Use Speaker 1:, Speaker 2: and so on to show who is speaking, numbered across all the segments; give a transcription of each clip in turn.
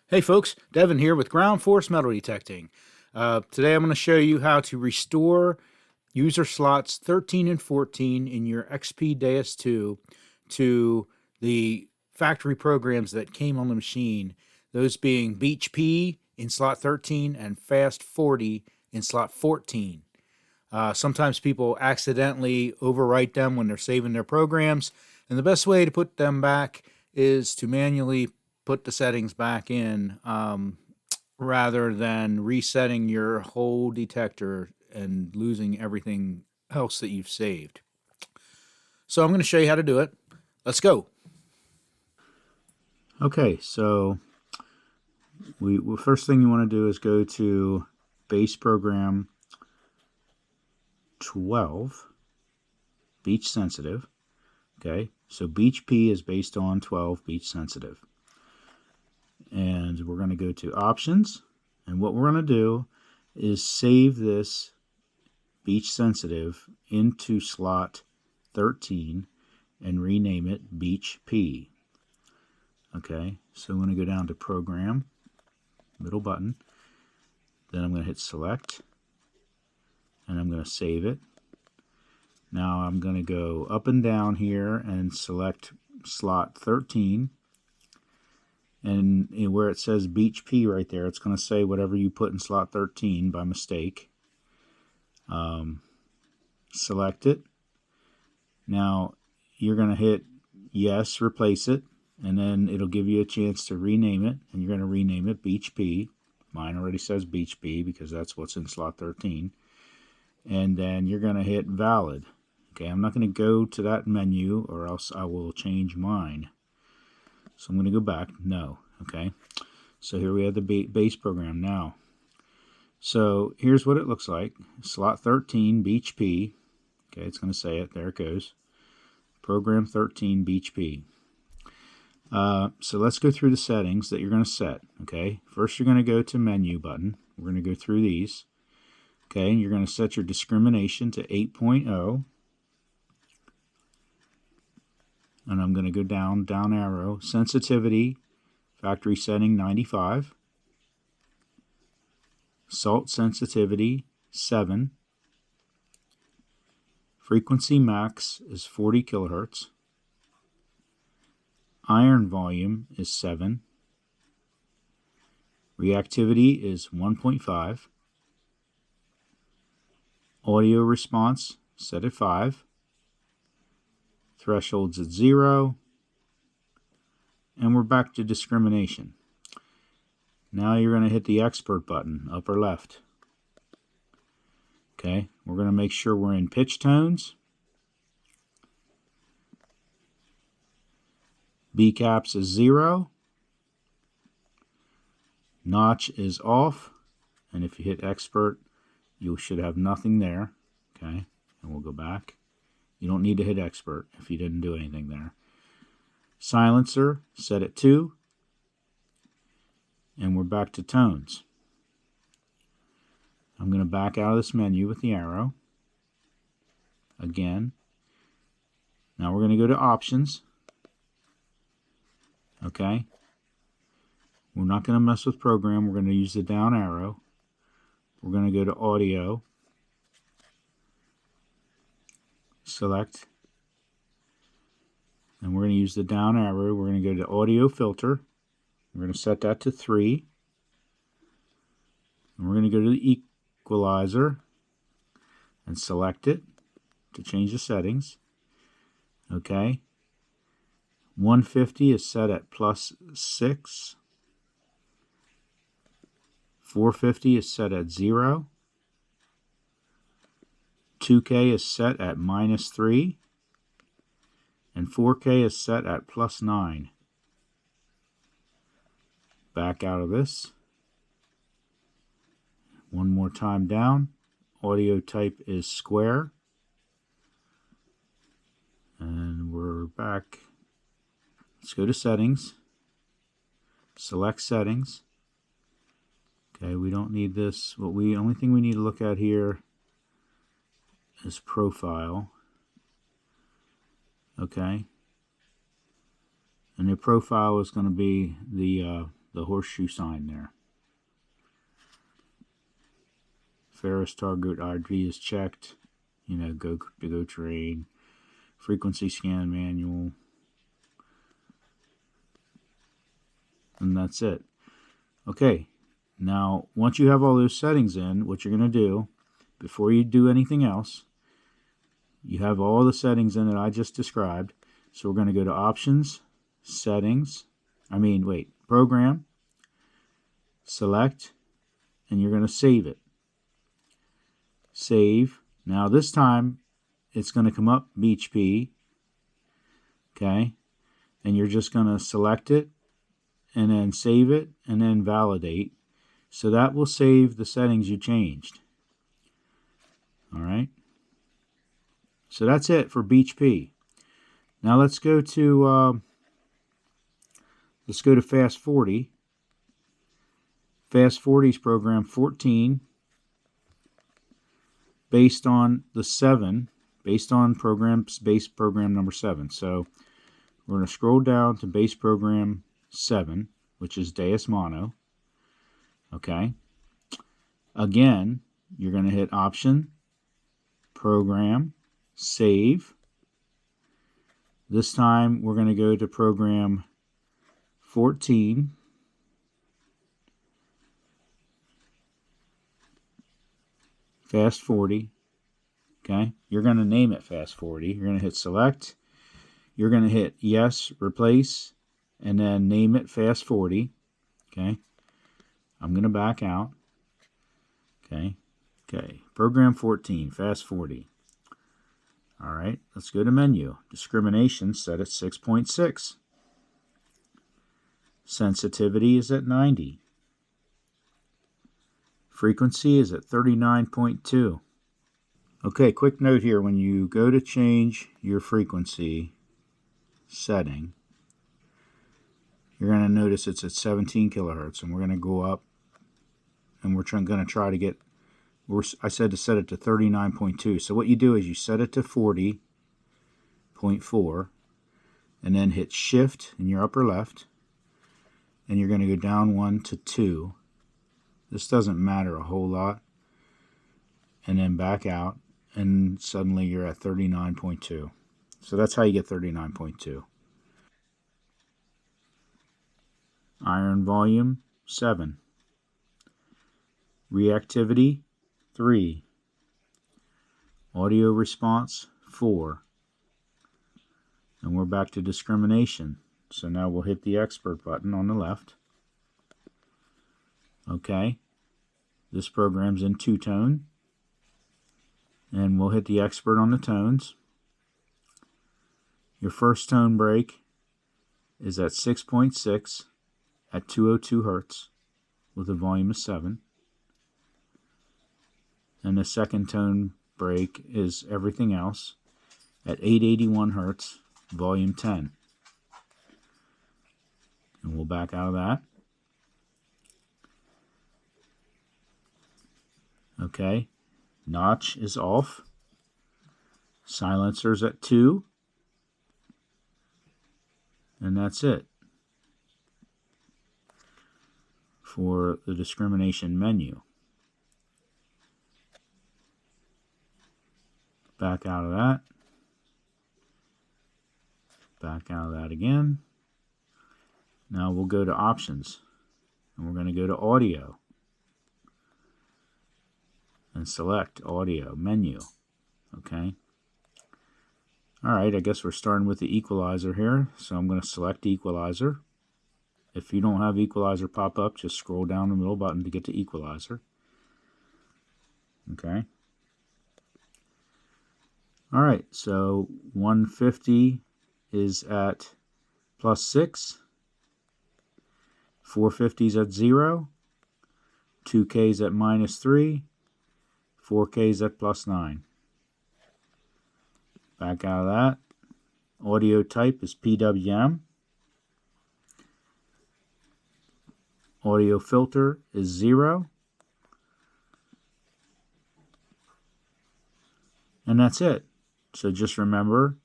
Speaker 1: Hey folks, Devin here with Ground Force Metal Detecting. Today I'm going to show you how to restore user slots 13 and 14 in your XP Deus II to the factory programs that came on the machine, those being Beach P in slot 13 and Fast 40 in slot 14. Sometimes people accidentally overwrite them when they're saving their programs, and the best way to put them back is to manually put the settings back in rather than resetting your whole detector and losing everything else that you've saved. So I'm going to show you how to do it. Let's go. Okay, so first thing you want to do is go to base program 12, beach sensitive. Okay, so beach P is based on 12 beach sensitive. And we're going to go to options, and what we're going to do is save this beach sensitive into slot 13 and rename it beach P. Okay, so I'm going to go down to program, middle button, then I'm going to hit select, and I'm going to save it. Now I'm going to go up and down here and select slot 13. And where it says Beach P right there, it's going to say whatever you put in slot 13 by mistake. Select it. Now you're going to hit yes, replace it, and then it'll give you a chance to rename it, and you're going to rename it Beach P. Mine already says Beach P because that's what's in slot 13. And then you're going to hit valid. Okay, I'm not going to go to that menu or else I will change mine. So I'm going to go back. No. Okay. So here we have the base program now. So here's what it looks like. Slot 13, Beach P. Okay, it's going to say it. There it goes. Program 13, Beach P. So let's go through the settings that you're going to set. Okay. First you're going to go to menu button. We're going to go through these. Okay, and you're going to set your discrimination to 8.0. And I'm going to go down arrow. Sensitivity, factory setting 95. Salt sensitivity 7. Frequency max is 40 kilohertz. Iron volume is 7. Reactivity is 1.5. Audio response set at 5. Thresholds at 0, and we're back to discrimination. Now you're going to hit the expert button, upper left. Okay, we're going to make sure we're in pitch tones. B caps is 0. Notch is off, and if you hit expert, you should have nothing there. Okay, and we'll go back. You don't need to hit expert if you didn't do anything there. Silencer set at 2. And we're back to tones. I'm going to back out of this menu with the arrow. Again. Now we're going to go to options. Okay. We're not going to mess with program. We're going to use the down arrow. We're going to go to audio. Select, and we're going to use the down arrow. We're going to go to audio filter. We're going to set that to 3, and we're going to go to the equalizer and select it to change the settings. Okay, 150 is set at +6, 450 is set at 0, 2K is set at -3, and 4K is set at +9. Back out of this. One more time down. Audio type is square. And we're back. Let's go to settings. Select settings. Okay, we don't need this. Only thing we need to look at here is profile. Okay. And the profile is going to be the horseshoe sign there. Ferris target ID is checked. You know, go terrain. Frequency scan manual. And that's it. Okay. Now, once you have all those settings in, what you're going to do, before you do anything else, you have all the settings in that I just described. So we're going to go to Options, Settings, Program, Select, and you're going to save it. Save. Now this time, it's going to come up BHP, okay? And you're just going to select it, and then save it, and then validate. So that will save the settings you changed. All right. So that's it for BHP. Now let's go to Fast 40. Fast 40's program 14, based on the 7, based on base program number 7. So we're going to scroll down to base program 7, which is Deus Mono. Okay. Again, you're going to hit Option, Program, Save. This time we're going to go to program 14. Fast 40. Okay. You're going to name it Fast 40. You're going to hit Select. You're going to hit Yes, Replace, and then name it Fast 40. Okay. I'm going to back out. Okay. Okay. Program 14, Fast 40. All right. Let's go to Menu. Discrimination set at 6.6. Sensitivity is at 90. Frequency is at 39.2. Okay, quick note here. When you go to change your frequency setting, you're going to notice it's at 17 kilohertz, and we're going to go up, and we're going to try to get, I said to set it to 39.2. So what you do is you set it to 40.4, and then hit Shift in your upper left, and you're going to go down 1 to 2. This doesn't matter a whole lot. And then back out, and suddenly you're at 39.2. So that's how you get 39.2. Iron volume, 7. Reactivity, 3. Audio response, 4. And we're back to discrimination. So now we'll hit the expert button on the left. Okay. This program's in two-tone. And we'll hit the expert on the tones. Your first tone break is at 6.6 at 202 Hertz with a volume of 7. And the second tone break is everything else at 881 Hertz, volume 10. And we'll back out of that. Okay. Notch is off. Silencer's at 2. And that's it for the discrimination menu. Back out of that. Back out of that again. Now we'll go to options. And we're going to go to audio. And select audio menu. Okay. Alright, I guess we're starting with the equalizer here. So I'm going to select equalizer. If you don't have equalizer pop up, just scroll down the middle button to get to equalizer. Okay. Alright, so 150 is at +6. 450 is at 0. 2K is at -3. 4K is at +9. Back out of that. Audio type is PWM. Audio filter is 0. And that's it. So just remember,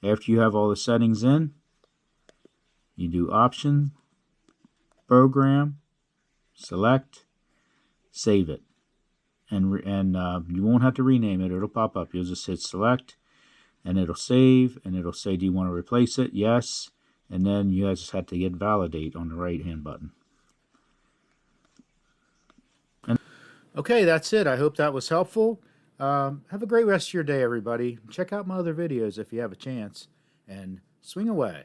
Speaker 1: After you have all the settings in, you do Option, Program, Select, Save it. And you won't have to rename it. It'll pop up. You'll just hit Select, and it'll save, and it'll say, do you want to replace it? Yes. And then you just have to get Validate on the right-hand button. Okay, that's it. I hope that was helpful. Have a great rest of your day, everybody. Check out my other videos if you have a chance, and swing away.